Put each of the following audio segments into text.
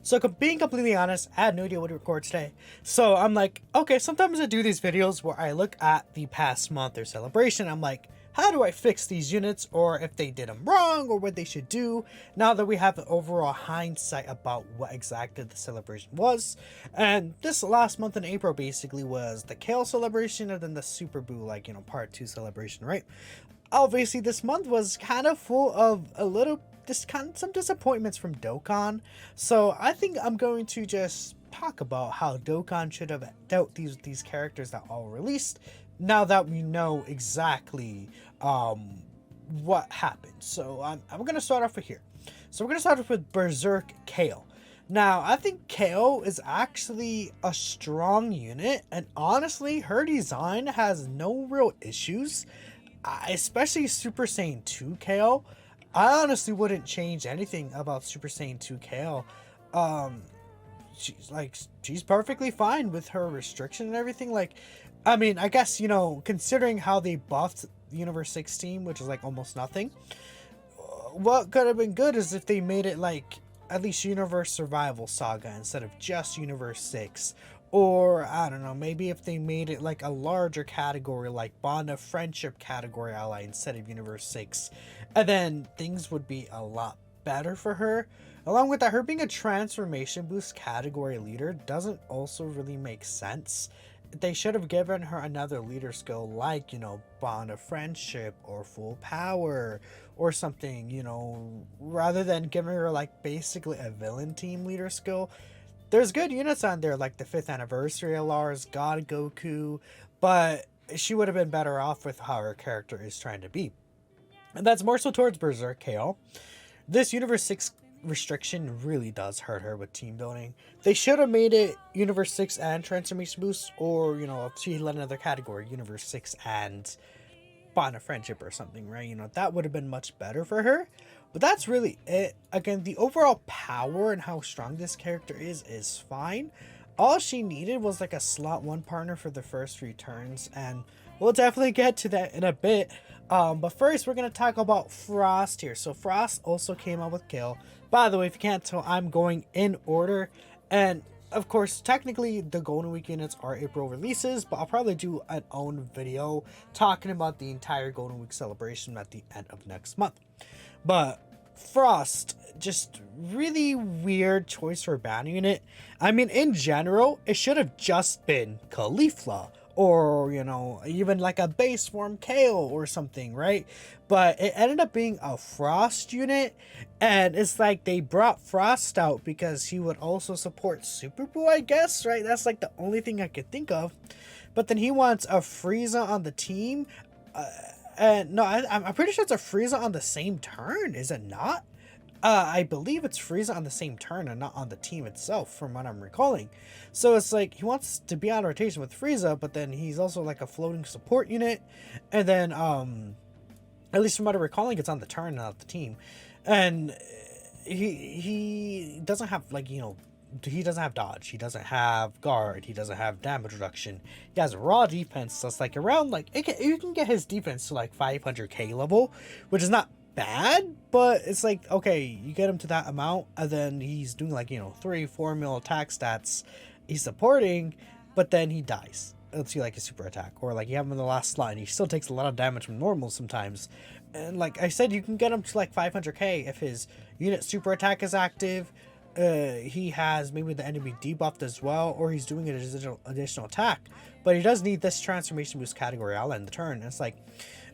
So being completely honest, I had no idea what to record today. So I'm like, okay, sometimes I do these videos where I look at the past month or celebration. I'm like, how do I fix these units, or if they did them wrong, or what they should do now that we have the overall hindsight about what exactly the celebration was. And this last month in April basically was the Kale celebration and then the Super Boo, like, part 2 celebration, right? Obviously this month was kind of full of some disappointments from Dokkan. So I think I'm going to just talk about how Dokkan should have dealt these characters that all released now that we know exactly what happened. So I'm gonna start off with here. So we're gonna start off with Berserk Kale. Now, I think Kale is actually a strong unit, and honestly, her design has no real issues. Especially Super Saiyan 2 Kale. I honestly wouldn't change anything about Super Saiyan 2 Kale. Um, she's perfectly fine with her restriction and everything. Like, I mean, I guess, considering how they buffed Universe 16, which is like almost nothing, what could have been good is if they made it like at least Universe Survival Saga instead of just Universe 6. Or, I don't know, maybe if they made it like a larger category, like Bond of Friendship category ally instead of Universe 6. And then things would be a lot better for her. Along with that, her being a transformation boost category leader doesn't also really make sense. They should have given her another leader skill like, Bond of Friendship or Full Power or something, rather than giving her like basically a villain team leader skill. There's good units on there like the 5th anniversary of Lars, God Goku, but she would have been better off with how her character is trying to be. And that's more so towards Berserk Kale. This Universe 6 restriction really does hurt her with team building. They should have made it Universe 6 and Transformation Boost, or, if she led another category, Universe 6 and Bond of Friendship or something, right? That would have been much better for her. But that's really it. Again, the overall power and how strong this character is fine. All she needed was like a slot 1 partner for the first 3 turns, and we'll definitely get to that in a bit. But first, we're going to talk about Frost here. So Frost also came out with Kale. By the way, if you can't tell, I'm going in order. And of course, technically, the Golden Week units are April releases, but I'll probably do an own video talking about the entire Golden Week celebration at the end of next month. But Frost, just really weird choice for a banner unit. I mean, in general, it should have just been Kefla, or, even like a base form Kale or something, right? But it ended up being a Frost unit, and it's like they brought Frost out because he would also support Super Boo, I guess, right? That's like the only thing I could think of. But then he wants a Frieza on the team. No, I'm pretty sure it's a Frieza on the same turn, is it not? I believe it's Frieza on the same turn and not on the team itself, from what I'm recalling. So it's like he wants to be on rotation with Frieza, but then he's also like a floating support unit. And then, at least from what I'm recalling, it's on the turn, not the team. And he doesn't have like, he doesn't have dodge, he doesn't have guard, he doesn't have damage reduction. He has raw defense that's like around like you can get his defense to like 500k level, which is not bad, but it's like, okay, you get him to that amount and then he's doing like 3-4 mil attack stats, he's supporting, but then he dies. Let's see, like a super attack, or like you have him in the last slot and he still takes a lot of damage from normal sometimes. And like I said, you can get him to like 500k if his unit super attack is active. He has maybe the enemy debuffed as well, or he's doing an additional attack, but he does need this transformation boost category I'll end the turn. It's like,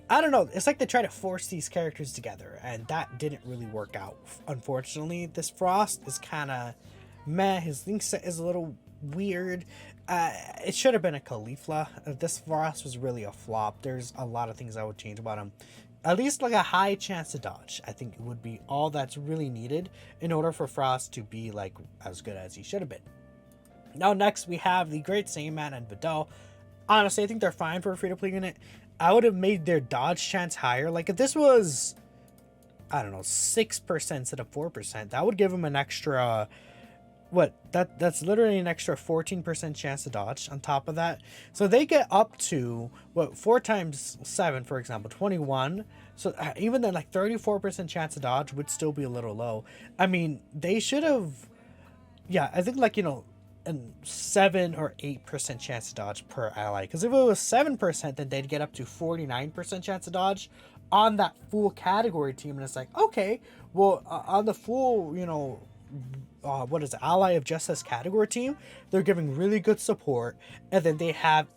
I don't know, it's like they try to force these characters together, and that didn't really work out, unfortunately. This Frost is kind of meh. His link set is a little weird. It should have been a Kefla. This Frost was really a flop. There's a lot of things I would change about him. At least like a high chance to dodge, I think it would be all that's really needed in order for Frost to be like as good as he should have been. Now next we have the Great Saiyaman and Videl. Honestly, I think they're fine for a free-to-play unit. I would have made their dodge chance higher. Like if this was, I don't know, 6% instead of 4%, that would give them an extra, that's literally an extra 14% chance to dodge on top of that. So they get up to 4 times 7, for example, 21. So even then, like 34% chance to dodge would still be a little low. I mean, they should have yeah, I think like, a 7 or 8% chance to dodge per ally. Because if it was 7%, then they'd get up to 49% chance to dodge on that full category team. And it's like, okay, well, on the full, what is it, ally of Justice category team, they're giving really good support. And then they have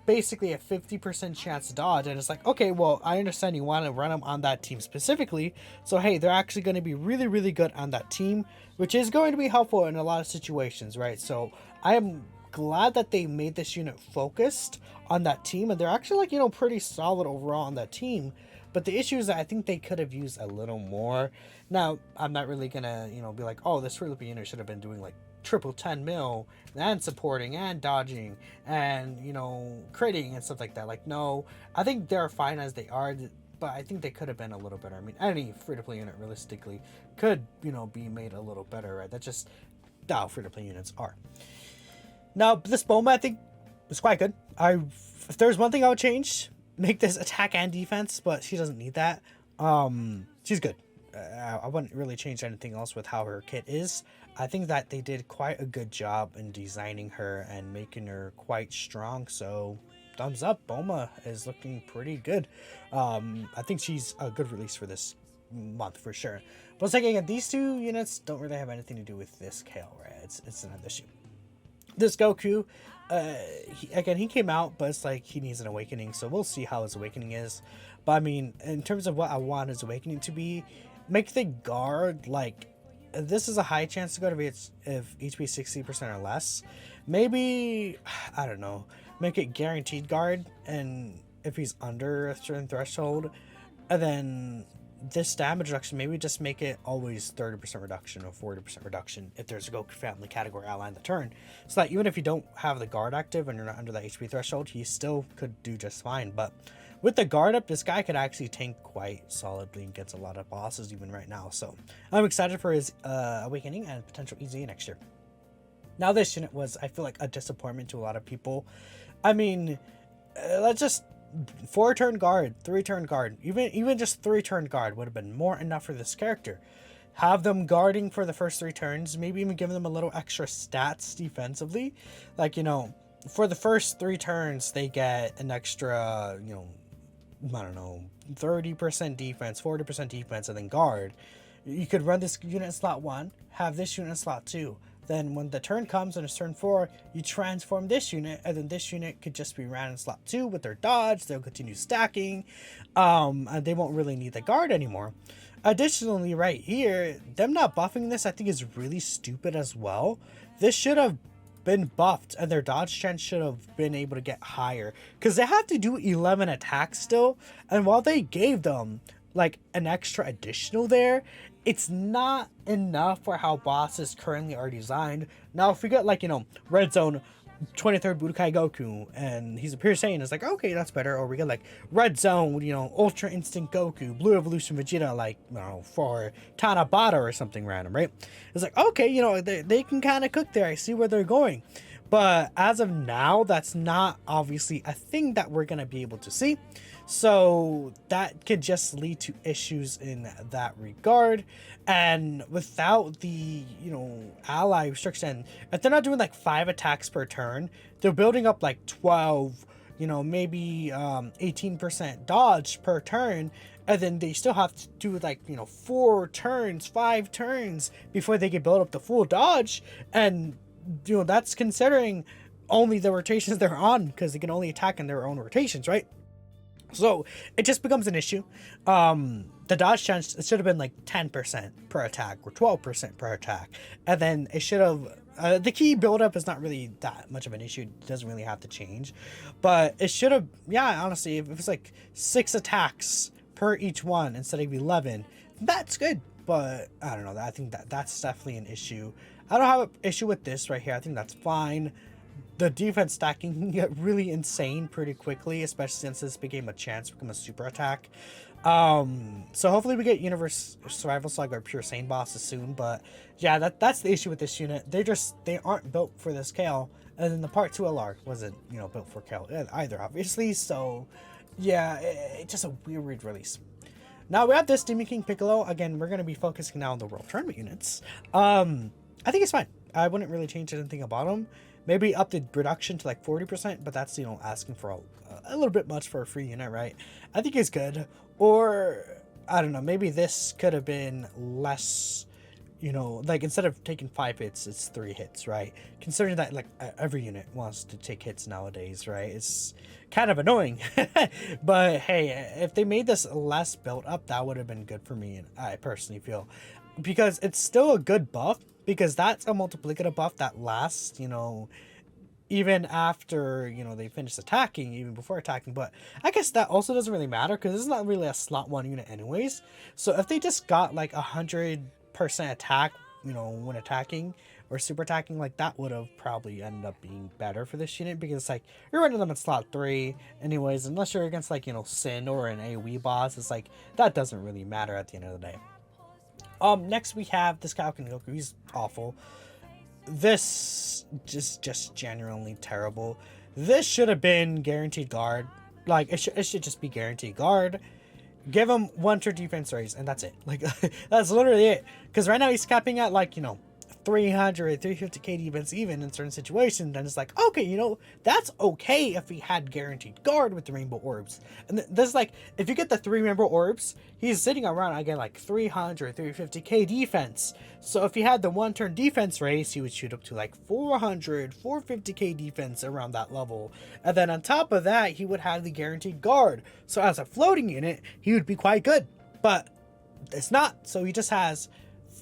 basically a 50% chance to dodge, and it's like, okay, well, I understand you want to run them on that team specifically, so hey, they're actually going to be really, really good on that team, which is going to be helpful in a lot of situations, right? So I am glad that they made this unit focused on that team, and they're actually like, pretty solid overall on that team. But the issue is that I think they could have used a little more. Now, I'm not really gonna, be like, oh, this Philippine unit should have been doing like triple 10 mil and supporting and dodging and critting and stuff like that. Like, no, I think they're fine as they are, but I think they could have been a little better. I mean, any free-to-play unit realistically could be made a little better, right? That's just how free-to-play units are. Now, this Boma, I think, is quite good. If there's one thing I would change, make this attack and defense, but she doesn't need that. She's good. I wouldn't really change anything else with how her kit is. I think that they did quite a good job in designing her and making her quite strong. So thumbs up. Boma is looking pretty good. I think she's a good release for this month for sure. But it's like, again, these two units don't really have anything to do with this Kale, right? It's another issue. This Goku, he came out, but it's like he needs an awakening, so we'll see how his awakening is. But I mean, in terms of what I want his awakening to be, make the guard like, this is a high chance to go to if HP 60% or less. Maybe, I don't know, make it guaranteed guard, and if he's under a certain threshold, and then this damage reduction, maybe just make it always 30% reduction or 40% reduction if there's a Goku family category ally in the turn, so that even if you don't have the guard active and you're not under that HP threshold, he still could do just fine. But with the guard up, this guy could actually tank quite solidly and gets a lot of bosses even right now. So I'm excited for his awakening and potential EZA next year. Now this unit was, I feel like, a disappointment to a lot of people. I mean, let's just 4-turn guard, 3-turn guard, even just 3-turn guard would have been more enough for this character. Have them guarding for the first 3 turns, maybe even give them a little extra stats defensively. Like, for the first 3 turns, they get an extra, I don't know, 30% defense, 40% defense, and then guard. You could run this unit in slot 1, have this unit in slot 2. Then when the turn comes and it's turn 4, you transform this unit, and then this unit could just be ran in slot 2 with their dodge. They'll continue stacking, and they won't really need the guard anymore. Additionally, right here, them not buffing this, I think, is really stupid as well. This should have been buffed, and their dodge chance should have been able to get higher, because they have to do 11 attacks still, and while they gave them like an extra additional there, it's not enough for how bosses currently are designed. Now if we get like, Red Zone 23rd Budokai Goku and he's a pure Saiyan, it's like, okay, that's better. Or we get like Red Zone, Ultra Instinct Goku, Blue Evolution Vegeta, like, for Tanabata or something random, right? It's like, okay, they can kind of cook there. I see where they're going. But as of now, that's not obviously a thing that we're going to be able to see. So that could just lead to issues in that regard. And without the, ally restriction, if they're not doing like 5 attacks per turn, they're building up like 12, maybe 18% dodge per turn. And then they still have to do like, 4 turns, 5 turns before they can build up the full dodge. And that's considering only the rotations they're on, because they can only attack in their own rotations, right? So it just becomes an issue. The dodge chance, it should have been like 10% per attack or 12% per attack, and then it should have the key buildup is not really that much of an issue. It doesn't really have to change, but it should have, honestly, if it's like 6 attacks per each one instead of 11, that's good. But I don't know, I think that's definitely an issue. I don't have an issue with this right here. I think that's fine. The defense stacking can get really insane pretty quickly, especially since this became a chance to become a super attack. So hopefully we get Universe Survival Saga or Pure Sane bosses soon. But yeah, that's the issue with this unit. They aren't built for this Kale, and then the Part 2 LR wasn't built for Kale either, obviously. So yeah, it's just a weird release. Now we have this Demon King Piccolo. Again, we're going to be focusing now on the World Tournament units. I think it's fine. I wouldn't really change anything about him. Maybe up the reduction to like 40%, but that's, you know, asking for a little bit much for a free unit, right? I think it's good. Or, I don't know, maybe this could have been less, you know, like instead of taking 5 hits, it's 3 hits, right? Considering that like every unit wants to take hits nowadays, right? It's kind of annoying. But hey, if they made this less built up, that would have been good for me, and I personally feel. Because it's still a good buff, because that's a multiplicative buff that lasts, you know, even after, you know, they finish attacking, even before attacking. But I guess that also doesn't really matter, because it's not really a slot 1 unit anyways. So if they just got like 100% attack, you know, when attacking or super attacking, like that would have probably ended up being better for this unit, because like you're running them in slot 3 anyways, unless you're against like, you know, Sin or an AoE boss. It's like that doesn't really matter at the end of the day. Next we have this Falcon Goku. He's awful. This just genuinely terrible. This should have been guaranteed guard. Like it should just be guaranteed guard. Give him 1 turn defense raise, and that's it. Like that's literally it. Because right now he's capping at like, you know, 350k defense even in certain situations. Then it's like, okay, you know, that's okay if he had guaranteed guard with the rainbow orbs. And this is like, if you get the 3 rainbow orbs, he's sitting around again like 350k defense. So if he had the 1 turn defense raise, he would shoot up to like 450k defense around that level. And then on top of that, he would have the guaranteed guard. So as a floating unit, he would be quite good. But it's not. So he just has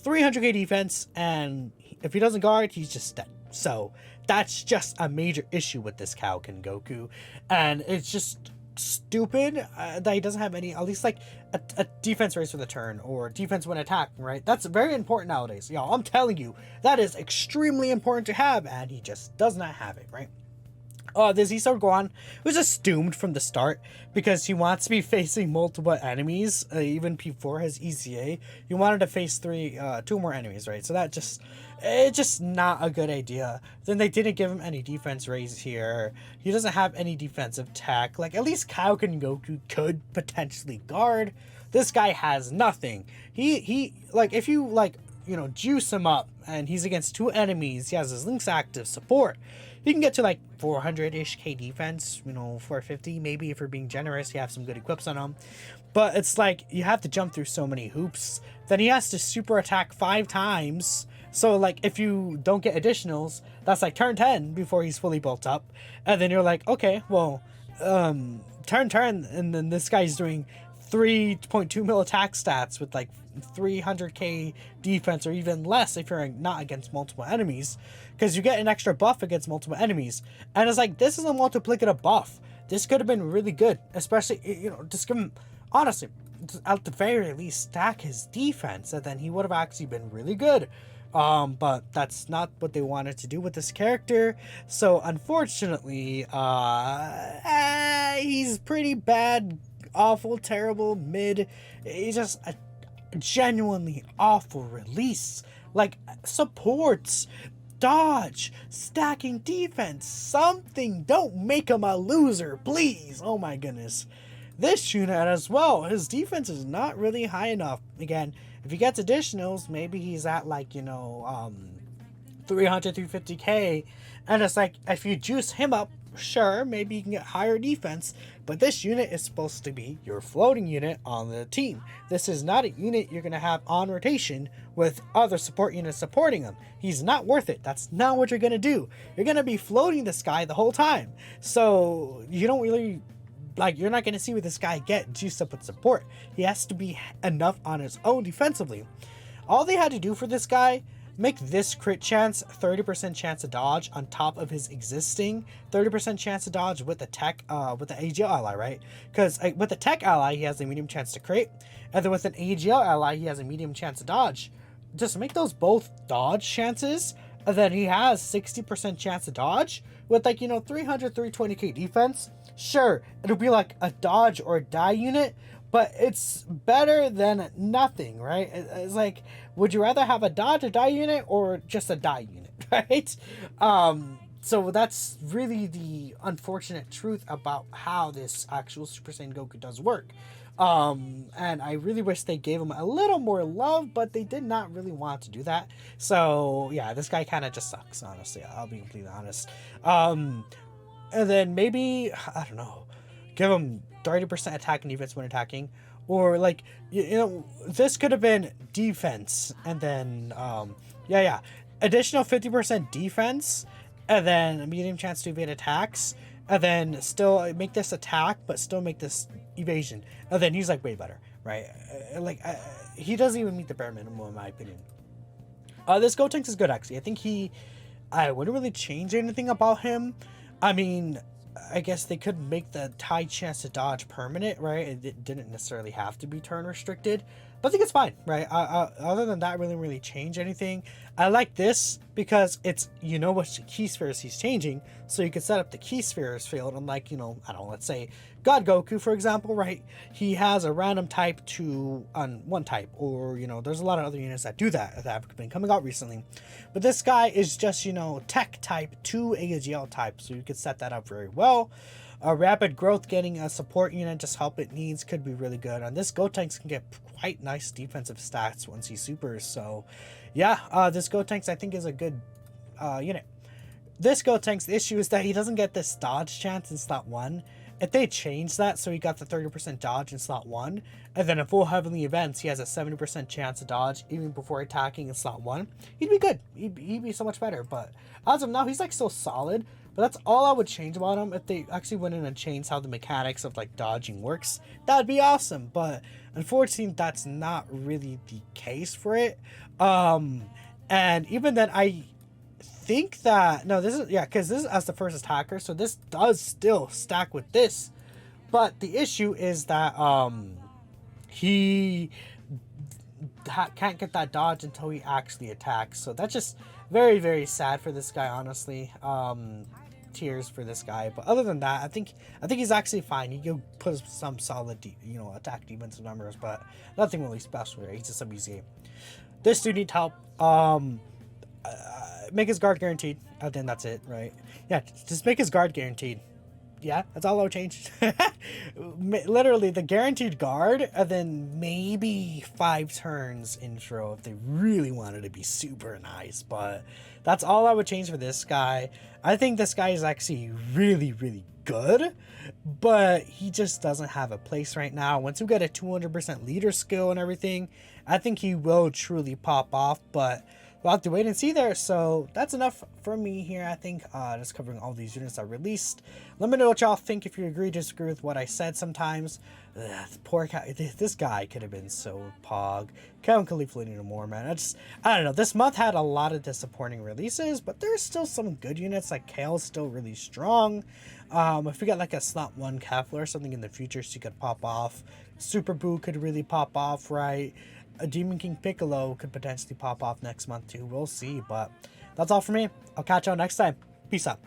300k defense, and if he doesn't guard, he's just dead. So that's just a major issue with this Falcon Goku, and it's just stupid that he doesn't have any, at least like a defense raise for the turn, or defense when attacking, right? That's very important nowadays, y'all. I'm telling you, that is extremely important to have, and he just does not have it, right? This Isar Gohan was just doomed from the start, because he wants to be facing multiple enemies. Even P4 has ECA. He wanted to face 2 more enemies, right? So that it's just not a good idea. Then they didn't give him any defense raise here. He doesn't have any defensive tech. Like, at least Falcon Goku could potentially guard. This guy has nothing. He like, if you like, you know, juice him up and he's against 2 enemies, he has his links active support, you can get to like 400-ish K defense, you know, 450 maybe if you're being generous. You have some good equips on him. But it's like, you have to jump through so many hoops. Then he has to super attack 5 times. So like, if you don't get additionals, that's like turn 10 before he's fully built up. And then you're like, okay, well, turn, and then this guy's doing 3.2 mil attack stats with like 300k defense, or even less if you're not against multiple enemies, because you get an extra buff against multiple enemies. And it's like, this is a multiplicative buff. This could have been really good, especially, you know, just give him, honestly, at the very least, stack his defense, and then he would have actually been really good. But that's not what they wanted to do with this character. So unfortunately, he's pretty bad, awful, terrible, mid. He's just a genuinely awful release. Like, supports, dodge, stacking defense, something. Don't make him a loser, please. Oh my goodness. This unit as well, his defense is not really high enough. Again, if he gets additionals, maybe he's at like, you know, 300, 350k, and it's like, if you juice him up, sure, maybe you can get higher defense, but this unit is supposed to be your floating unit on the team. This is not a unit you're going to have on rotation with other support units supporting him. He's not worth it. That's not what you're going to do. You're going to be floating this guy the whole time. So you don't really, like, you're not going to see what this guy get juiced up with support. He has to be enough on his own defensively. All they had to do for this guy, make this crit chance 30% chance to dodge on top of his existing 30% chance to dodge with the tech, with the AGL ally, right? Because with the tech ally, he has a medium chance to crit, and then with an AGL ally, he has a medium chance to dodge. Just make those both dodge chances, and then he has 60% chance to dodge with, like, you know, 300, 320k defense. Sure, it'll be like a dodge or die unit, but it's better than nothing, right? It's like, would you rather have a dodge or die unit, or just a die unit, right? So that's really the unfortunate truth about how this actual Super Saiyan Goku does work. And I really wish they gave him a little more love, but they did not really want to do that. So yeah, this guy kind of just sucks, honestly. I'll be completely honest. Um, and then maybe, I don't know, give him 30% attack and defense when attacking, or like, you know, this could have been defense, and then yeah, additional 50% defense, and then a medium chance to evade attacks, and then still make this attack but still make this evasion, and then he's like way better, right? He doesn't even meet the bare minimum in my opinion. This Gotenks is good, actually. I wouldn't really change anything about him. I mean, I guess they could make the high chance to dodge permanent, right? It didn't necessarily have to be turn restricted, but I think it's fine, right? Other than that, really change anything. I like this because it's, you know, what key spheres he's changing, so you could set up the key spheres field. Unlike, you know, I don't know, let's say God Goku, for example, right? He has a random type to on one type, or, you know, there's a lot of other units that do that have been coming out recently. But this guy is just, you know, tech type to AGL type, so you could set that up very well. A rapid growth, getting a support unit, just help it needs, could be really good. And this Gotenks can get quite nice defensive stats once he supers. So yeah, this Gotenks I think is a good unit. This Gotenks, the issue is that he doesn't get this dodge chance in slot 1. If they change that so he got the 30% dodge in slot 1, and then in full heavenly events he has a 70% chance to dodge even before attacking in slot 1, he'd be good. He'd be so much better. But as of now, he's like still solid. But that's all I would change about him. If they actually went in and changed how the mechanics of like dodging works, that'd be awesome. But unfortunately, that's not really the case for it. And even then, I think that, no, this is, yeah, because this is as the first attacker, so this does still stack with this. But the issue is that he can't get that dodge until he actually attacks. So that's just very sad for this guy, honestly. Tears for this guy. But other than that, I think he's actually fine. He can put some solid attack defensive numbers, but nothing really special here. He's just a BCA. This dude needs help. Make his guard guaranteed. I think that's it, right? Yeah, just make his guard guaranteed. Yeah, that's all I'll change. Literally, the guaranteed guard, and then maybe 5 turns intro if they really wanted to be super nice. But that's all I would change for this guy. I think this guy is actually really good, but he just doesn't have a place right now. Once we get a 200% leader skill and everything, I think he will truly pop off, but we'll have to wait and see there. So that's enough for me here, I think, just covering all these units I released. Let me know what y'all think, if you agree, disagree with what I said sometimes. Poor guy, this guy could have been so pog. Kevin Khalifa needed more, man. I don't know. This month had a lot of disappointing releases, but there's still some good units. Like Kale's still really strong. If we got like a slot 1 Kefla or something in the future, she could pop off. Super Boo could really pop off, right? A Demon King Piccolo could potentially pop off next month too. We'll see, but that's all for me. I'll catch y'all next time. Peace out.